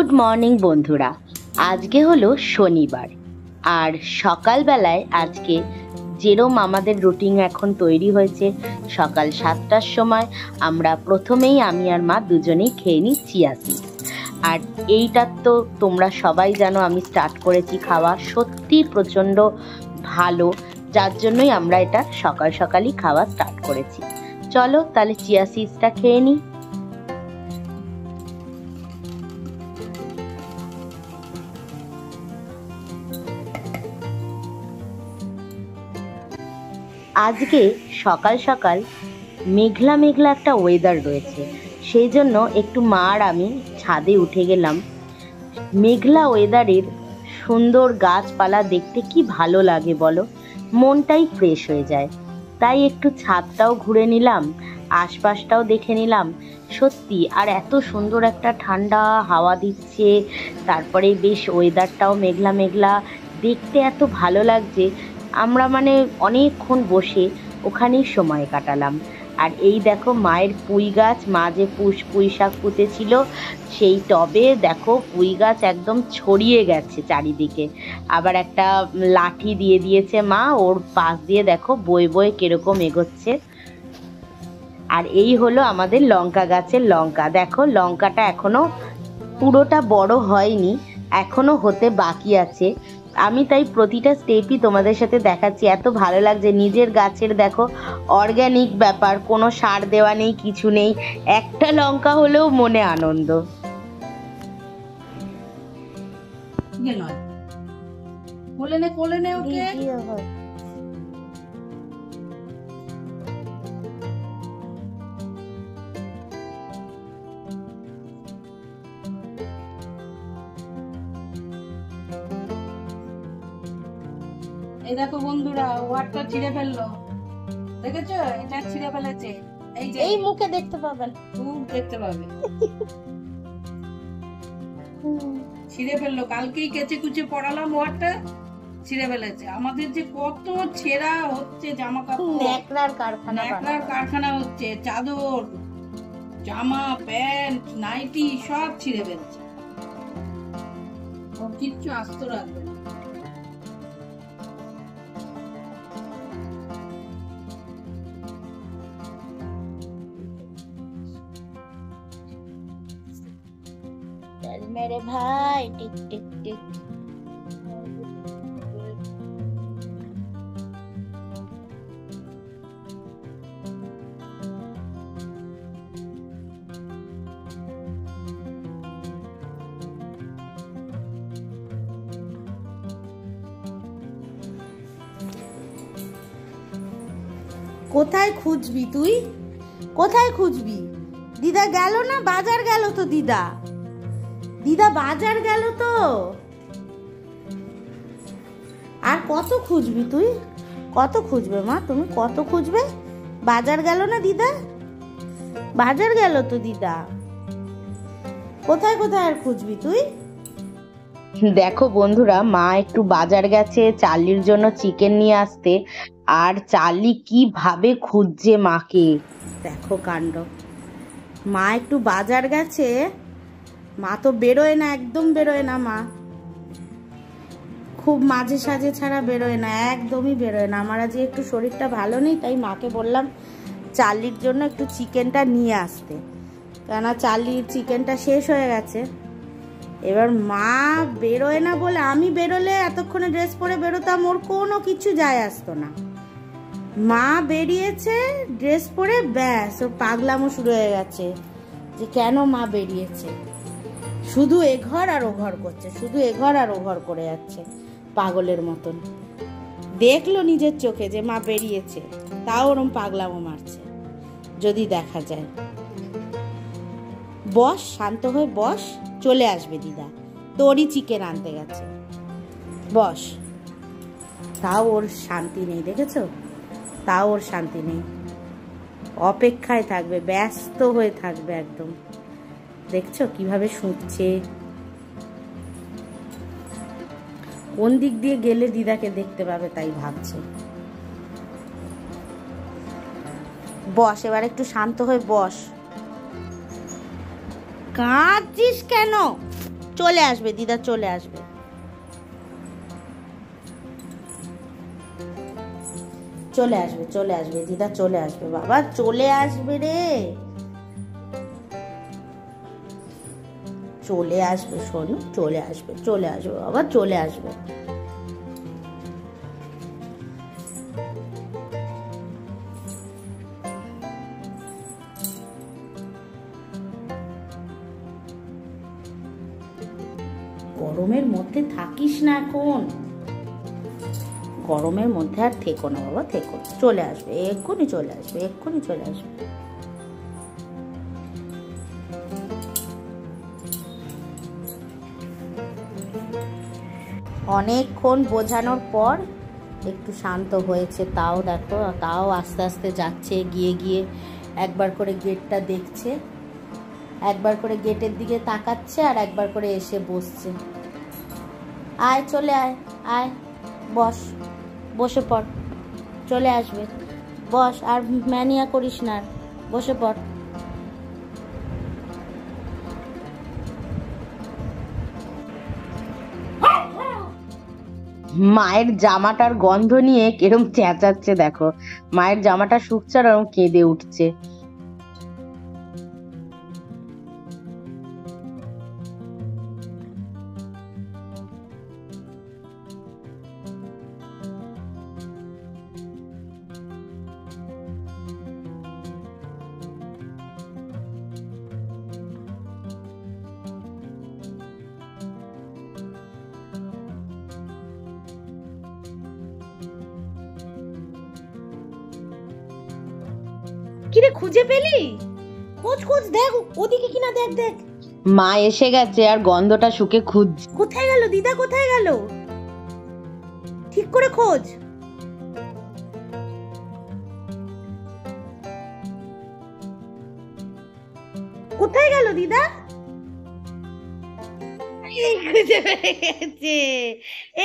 Good morning বন্ধুরা। আজকে হলো শনিবার, আর সকালবেলায় আজকে যেরম আমাদের রুটিন এখন তৈরি হয়েছে, সকাল 7টার সময় আমরা প্রথমেই আমি আর মা দুজনেই খেয়ে নিই চিয়া সিড। আর এইটা তো তোমরা সবাই জানো, আমি স্টার্ট করেছি খাওয়া, সত্যি প্রচণ্ড ভালো, যার জন্যই আমরা এটা সকাল সকালই খাওয়া স্টার্ট করেছি। চলো তাহলে চিয়া সিডসটা খেয়ে নিই। আজকে সকাল সকাল মেঘলা মেঘলা একটা ওয়েদার রয়েছে, সেই জন্য একটু মা আর আমি ছাদে উঠে গেলাম। মেঘলা ওয়েদারের সুন্দর গাছপালা দেখতে কি ভালো লাগে বলো, মনটাই ফ্রেশ হয়ে যায়। তাই একটু ছাদটাও ঘুরে নিলাম, আশপাশটাও দেখে নিলাম। সত্যি, আর এত সুন্দর একটা ঠান্ডা হাওয়া দিচ্ছে, তারপরে বেশ ওয়েদারটাও মেঘলা মেঘলা, দেখতে এত ভালো লাগছে। আমরা অনেকক্ষণ বসে ওখানেই সময় কাটালাম। আর এই দেখো মায়ের পুঁই গাছ, মা যে পুঁই শাক পুঁতেছিল সেই টবে দেখো পুঁই গাছ একদম ছড়িয়ে গেছে চারিদিকে। আবার একটা লাঠি দিয়ে দিয়েছে মা, ওর পাশ দিয়ে দেখো বয়ে বয়ে কিরকম এগোচ্ছে। আর এই হলো আমাদের লঙ্কা গাছের লঙ্কা। দেখো লঙ্কাটা এখনো পুরোটা বড় হয়নি, এখনো হতে বাকি আছে। আমি তাই প্রতিটা স্টেপই তোমাদের সাথে দেখাচ্ছি, এত ভালো লাগছে। নিজের গাছের দেখো অর্গ্যানিক ব্যাপার, কোনো সার দেওয়া নেই, কিছু নেই, একটা লঙ্কা হলেও মনে আনন্দ। কোলে নে ওকে। এই দেখো বন্ধুরা, ওয়াটটা ছিঁড়ে ফেললো, দেখেছো? এটা ছিঁড়ে ফেলেছে, এই যে এই মুখে দেখতে পাবেন, খুব দেখতে পাবে। ছিঁড়ে ফেললো, কালকেই কেচে কুচে পড়ালাম, ওয়াটটা ছিঁড়ে ফেলেছে। আমাদের যে কত ছেঁড়া হচ্ছে জামা কাপড়, ন্যাকড়ার কারখানা হচ্ছে, চাদর, জামা, প্যান্ট, নাইটি সব ছিঁড়ে ফেলছে, কিচ্ছু আস্ত রাখবে না। মেরে ভাই টিক টিক টিক। কোথায় খুঁজবি তুই? কোথায় খুঁজবি? দিদা গেল না, বাজার গেল তো। দিদা বাজার গেল তো। আর কত খুঁজবি তুই? কত খুঁজবে মা? তুমি কত খুঁজবে? বাজার গেল না দিদা? বাজার গেল তো দিদা। কোথায় কোথায় আর খুঁজবি তুই? দেখো বন্ধুরা, মা একটু বাজার গেছে চার্লির জন্য চিকেন নিয়ে আসতে, আর চার্লি কিভাবে খুঁজছে মাকে, দেখো কাণ্ড। মা একটু বাজার গেছে, মা তো বেরোয় না, একদম বেরোয় না। মা খুব মাঝে সাঝে ছাড়া বেরোয় না, একদমই বেরোয় না। আমার আজ একটু শরীরটা ভালো নেই, তাই মাকে বললাম চার্লির জন্য একটু চিকেনটা নিয়ে আসতে, কেননা চার্লির চিকেনটা শেষ হয়ে গেছে। এবার মা বেরোয় না বলে, আমি বেরোলে এতক্ষণে ড্রেস পরে বেরোতাম, ওর কোনো কিছু যায় আসতো না। মা বেরিয়েছে ড্রেস পরে, ব্যাস ওর পাগলামো শুরু হয়ে গেছে যে কেন মা বেরিয়েছে। শুধু এ ঘর আর ও ঘর করছে, শুধু এ ঘর আর ও ঘর করে যাচ্ছে পাগলের মতন। দেখলো নিজের চোখে যে মা বেরিয়েছে, তাও ওরম পাগলামো মারছে। যদি দেখা যায়, বস, শান্ত হয়ে বস, চলে আসবে দিদা, তোরই চিকেন আনতে গেছে, বস। তাও ওর শান্তি নেই, দেখেছো? তাও ওর শান্তি নেই, অপেক্ষায় থাকবে, ব্যস্ত হয়ে থাকবে একদম। দেখছো কিভাবে শুচ্ছে, কোন দিক দিয়ে গেলে দিদাকে দেখতে পাবে তাই ভাবছে। বস, এবার একটু শান্ত হয়ে বস। কাঁদছিস কেন? চলে আসবে দিদা, চলে আসবে। চলে আসবে, চলে আসবে দিদা, চলে আসবে বাবা, চলে আসবে রে, চলে আসবে সোনু, চলে আসবে, চলে আসবে বাবা, চলে আসবে। গরমের মধ্যে থাকিস না এখন, গরমের মধ্যে আর থেকো না বাবা, থেকো, চলে আসবে, এক্ষুনি চলে আসবে, এক্ষুনি চলে আসবে। অনেকক্ষণ বোঝানোর পর একটু শান্ত হয়েছে, তাও দেখো, তাও আস্তে আস্তে যাচ্ছে, গিয়ে গিয়ে একবার করে গেটটা দেখছে, একবার করে গেটের দিকে তাকাচ্ছে, আর একবার করে এসে বসছে। আয়, চলে আয়, আয়, বস, বসে পড়, চলে আসবে, বস, আর ম্যানিয়া করিস না, বসে পড়। মায়ের জামাটার গন্ধ নিয়ে কিরম চেঁচাচ্ছে দেখো, মায়ের জামাটা শুকছে আর ওরকম কেঁদে উঠছে। কিরে, খুঁজে পেলি? খোঁজ খোঁজ, দেখ ওদিকে কিনা, দেখ দেখ। মা এসে গেছে আর গন্ধটা শুকে খুঁজছে। কোথায় গেল দিদা, কোথায় গেল? ঠিক করে খোঁজ। কোথায় গেল দিদা? এই খুঁজে পেয়ে গেছে,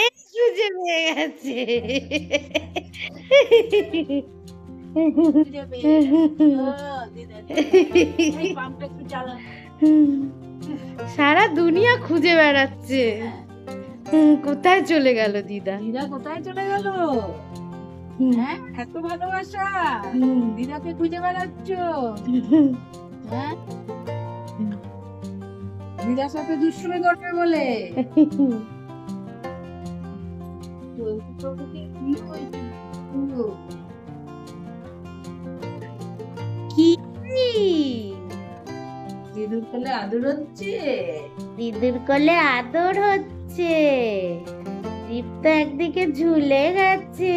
এই খুঁজে পেয়ে গেছে। সারা দুনিয়া খুঁজে বেড়াচ্ছে, কোথায় চলে গেল দিদা? দিদা কোথায় চলে গেল? হ্যাঁ, এত ভালোবাসা, দিদাকে খুঁজে বেড়াচ্ছ? হ্যাঁ, দিদার সাথে দুষ্টুমি করবে বলে? কি দিদুর কোলে আদর হচ্ছে? দিদুর কোলে আদর হচ্ছে, দীপ তো একদিকে ঝুলে গেছে।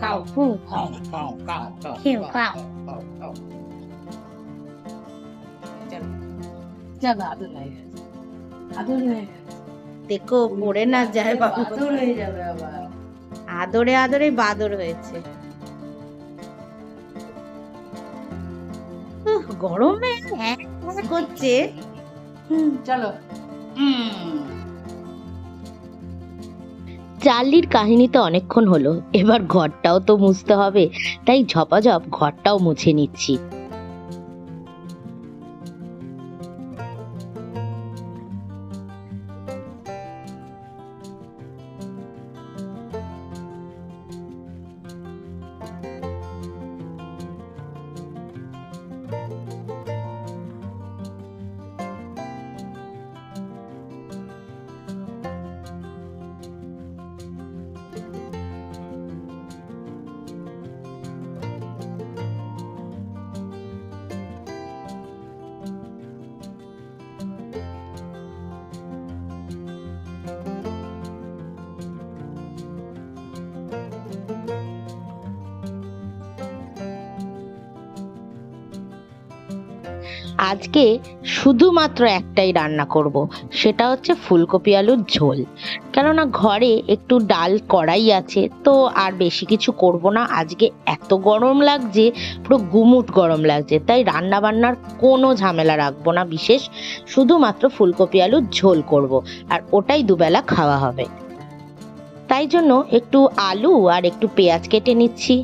খাও, খাও, খাও, খাও, খাও, খাও। চলো, আদর হয়ে গেছে, আদর হয়ে গেছে। দেখো পড়ে না যায় বাবু, আদর হয়ে যাবে আবার। আদরে আদরে বাদর হয়েছে। গরমে করছে। চলো। চার্লির কাহিনী তো অনেকক্ষণ হলো, এবার ঘরটাও তো মুছতে হবে, তাই ঝপাঝপ ঘরটাও মুছে নিচ্ছি। আজকে শুধুমাত্র একটাই রান্না করব, সেটা হচ্ছে ফুলকপি আলুর ঝোল। কেননা ঘরে একটু ডাল কড়াই আছে, তো আর বেশি কিছু করব না। আজকে এত গরম লাগছে, পুরো গুমুট গরম লাগছে, তাই রান্না বান্নার কোনো ঝামেলা রাখবো না বিশেষ, শুধুমাত্র ফুলকপি আলুর ঝোল করব, আর ওটাই দুবেলা খাওয়া হবে। তাই জন্য একটু আলু আর একটু পেঁয়াজ কেটে নিচ্ছি।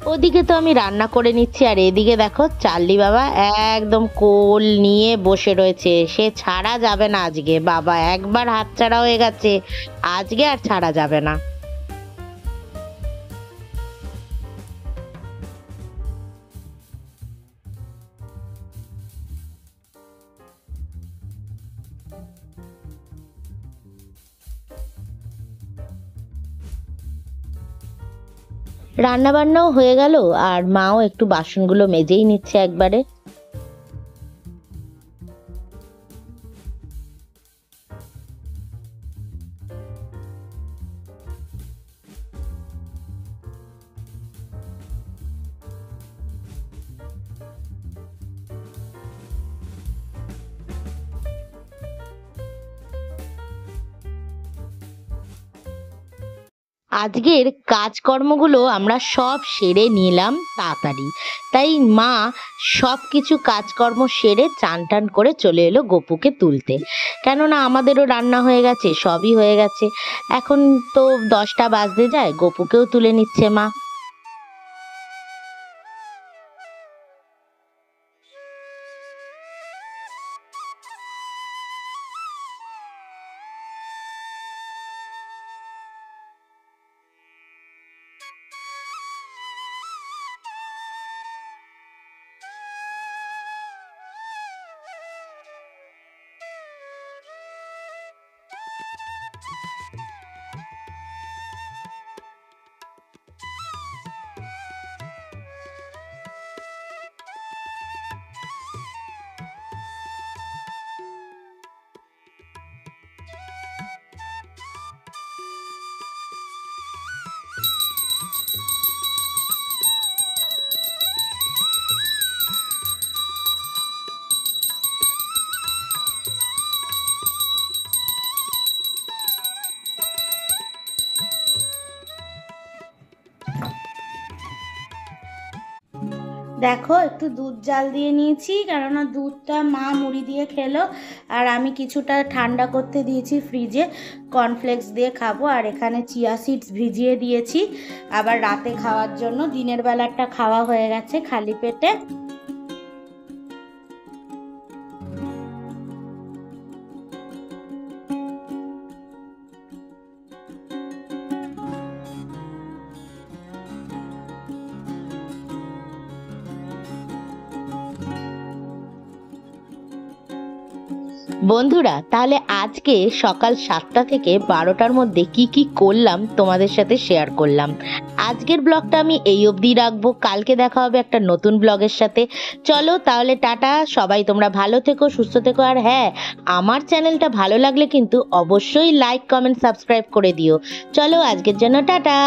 ওদিকে তো আমি রান্না করে নিচ্ছি, আর এদিকে দেখো চার্লি বাবা একদম কোল নিয়ে বসে রয়েছে। সে ছাড়া যাবে না আজকে, বাবা একবার হাতছাড়া হয়ে গেছে, আজকে আর ছাড়া যাবে না। রান্না বান্নাও হয়ে গেল, আর মাও একটু বাসনগুলো মেজেই নিচ্ছে একবারে। আজকের কাজকর্মগুলো আমরা সব সেরে নিলাম তাড়াতাড়ি, তাই মা সব কিছু কাজকর্ম সেরে চান টান করে চলে এলো গপুকে তুলতে। কেননা আমাদেরও রান্না হয়ে গেছে, সবই হয়ে গেছে, এখন তো 10টা বাজতে যায়, গপুকেও তুলে নিচ্ছে মা। দেখো একটু দুধ জাল দিয়ে নিয়েছি, কেননা দুধটা মা মুড়ি দিয়ে খেলো, আর আমি কিছুটা ঠান্ডা করতে দিয়েছি ফ্রিজে, কর্নফ্লেক্স দিয়ে খাবো। আর এখানে চিয়া সিডস ভিজিয়ে দিয়েছি আবার রাতে খাওয়ার জন্য, দিনের বেলাটা খাওয়া হয়ে গেছে খালি পেটে। বন্ধুরা, তাহলে আজকে সকাল 7টা থেকে 12টার মধ্যে কি কি করলাম তোমাদের সাথে শেয়ার করলাম। আজকের ব্লগটা আমি এই অবধি রাখবো, কালকে দেখা হবে একটা নতুন ব্লগের সাথে। চলো তাহলে টাটা, সবাই তোমরা ভালো থেকো, সুস্থ থেকো, আর হ্যাঁ, আমার চ্যানেলটা ভালো লাগলে কিন্তু অবশ্যই লাইক কমেন্ট সাবস্ক্রাইব করে দিও। চলো আজকের জন্য টাটা।